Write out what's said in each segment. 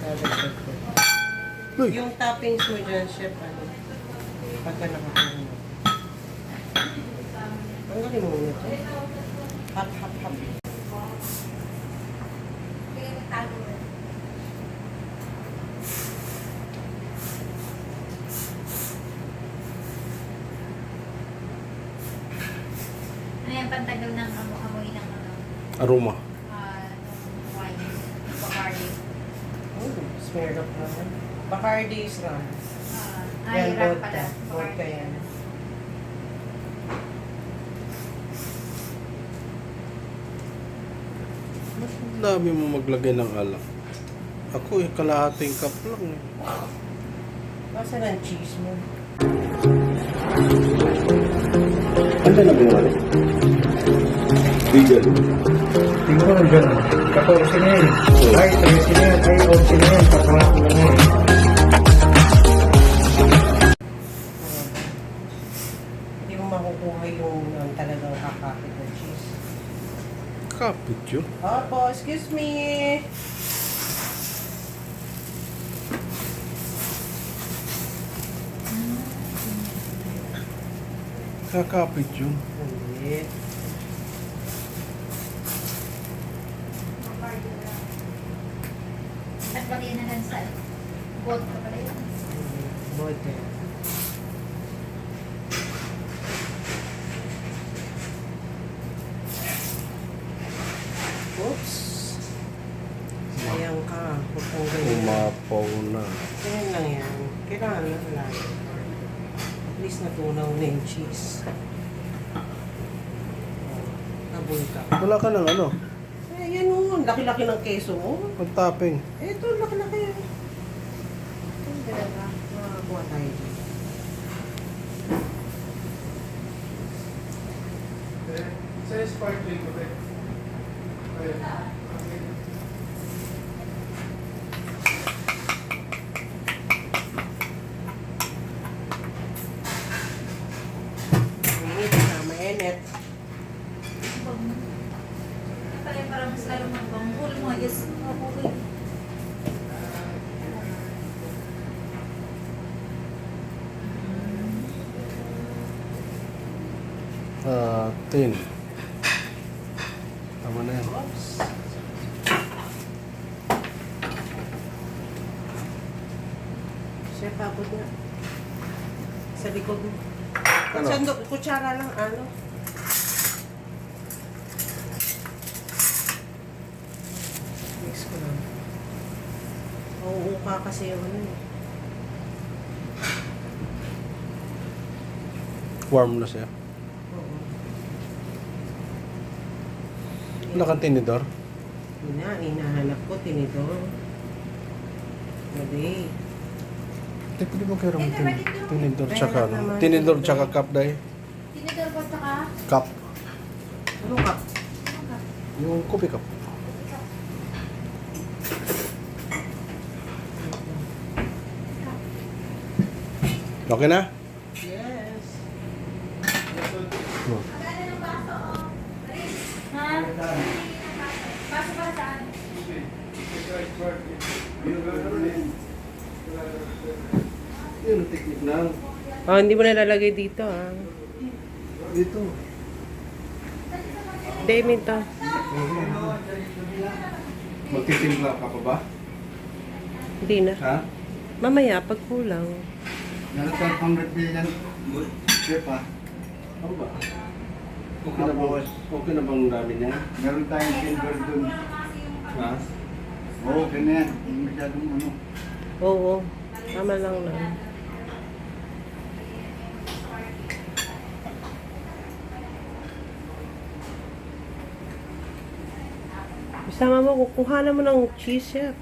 dadagdag ko. Uy. Yung toppings mo dyan, chef, ano, pagka nakakain mo. Ang galing mo nito. Hap, hap, hap. Ano yan, pantagal ng amoy ng ano, Aroma. ng wine, Bacardi. Oh, smeared up naman. Bacardi is rum. Ay, ram vodka. pala. Vodka yan. Mas dami mo maglagay ng alak. Ako kalahating cup lang eh. Nasaan ang cheese mo? Ano na binali? Vegan. Tingnan mo dyan. 14 na yan. Ay, 13 na yan. Ay, 11 na yan. Paparako na yan. Hindi mo makukuha yung talagang kakapit na cheese. Kapit yun. Opo, excuse me. Kakapit yun. Hindi. At pati na lang sa vodka pala yun. Vodka. Oops. Sayang ka. Huwag kang ganyan. Umapaw na. Ganyan lang yan. Kailangan na lagi. At least natunaw na yung cheese. Nabul ka. Wala ka ng ano? Eh, yan o. Laki-laki ng keso mo. Pag-topping. Ito, laki-laki. Ang ganda. Makakuha tayo dito. Sa sparkling ko, eh. Ayun. Mainit na, mainit. Pala parang mas lalo magbanggol mo. Yes, mabuhay. Tin. Tama na yan. Oops. Chef, abot nga. Sa likod mo. Ano? Sandok, kutsara lang, ano? Mix ko lang. Uuuka kasi yung ano eh. Warm na siya. Oo. Wala kang tinidor? Yun na, hinahanap ko, tinidor. Gabi. Hindi, pwede mo kayo ng tinidor Kaya tsaka ano? naman, Tinidor tinidor. tsaka cup dahil. Tinidor ko tsaka Cup. Ano ka? Yung coffee cup. Okay na? Yes. Oh. ha? Paso para saan? Yun, technique na. Oh, hindi mo nalalagay dito, ah. Dito. Demi to. Magtitimpla ka pa ba? Hindi na. Ha? Mamaya, pag kulang. Nasa 1200 billion. Chef, ah. Ano ba? Okay na bang, okay na bang dami niya? Meron tayong silver dun. Ha? Oo, okay na yan. Hindi masyadong ano. Oo. Tama lang na. Isama mo, kukuha mo ng cheese, chef.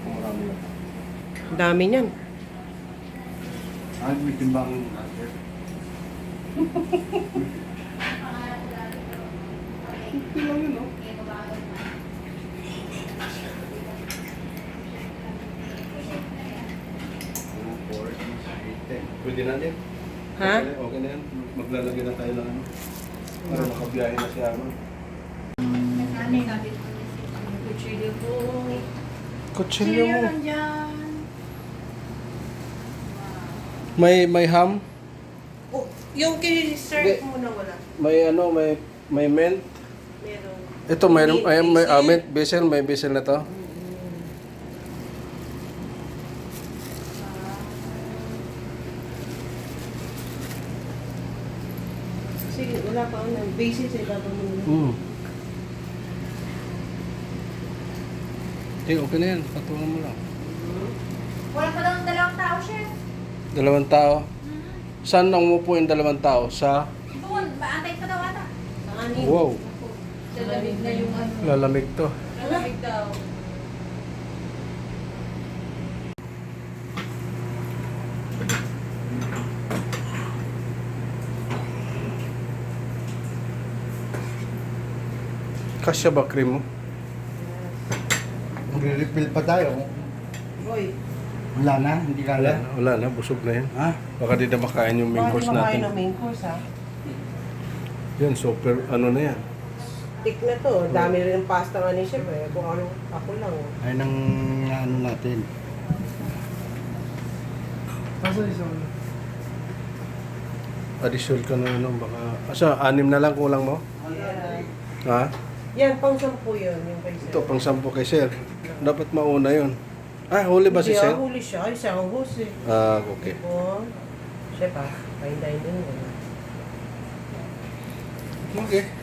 Marami na. Ang dami niyan. Ah, may timbang. Chef. Okay. 2, 4, 6, 8, 10. Pwede na din. Ha? Okay na yan. Maglalagay na tayo ng ano. Para makabiyahe na si Aaron. Nagkani na dito. Kuchilyo po. Kutsilyo mo. Nandyan. May ham? Oh, yung kini-serve Hindi. mo na wala. May ano, may mint? Meron. Ito, mayroon, Mint, may basil. mint, basil, may basil na to. Sige, wala pa ako basis sa ibabaw mo. Okay, okay na yan. Patungan mo lang. Wala pa daw ng dalawang tao, chef. 2 tao. Saan nang umupo yung 2 tao? Sa? Doon, maantay pa daw ata. Anim. Wow, Lalamig na yung ano. lalamig to. Lalamig daw. Kasya ba cream mo? Magre-refill pa tayo. Boy, Wala na, hindi kaya. Wala na, busog na yan. Ha? Baka di na makain yung main bakit course di makain natin. ng main course ha? Yan, super, ano na yan. Tik na to. Dami rin ng pasta nga ni chef eh. Kung ano, ako lang. Ay nang ano natin. Additional ka na ano, baka... Asa, 6 na lang kulang mo? Yan. Ha? Yan, pang 10 yun. Yung kay sir. Ito, pang 10 kay sir. Dapat mauna yun. Ah, huli ba si Hindi, sir? huli siya. Ay, siya ang host eh. Ah, okay. Oh. Chef ah, fine dining. Okay.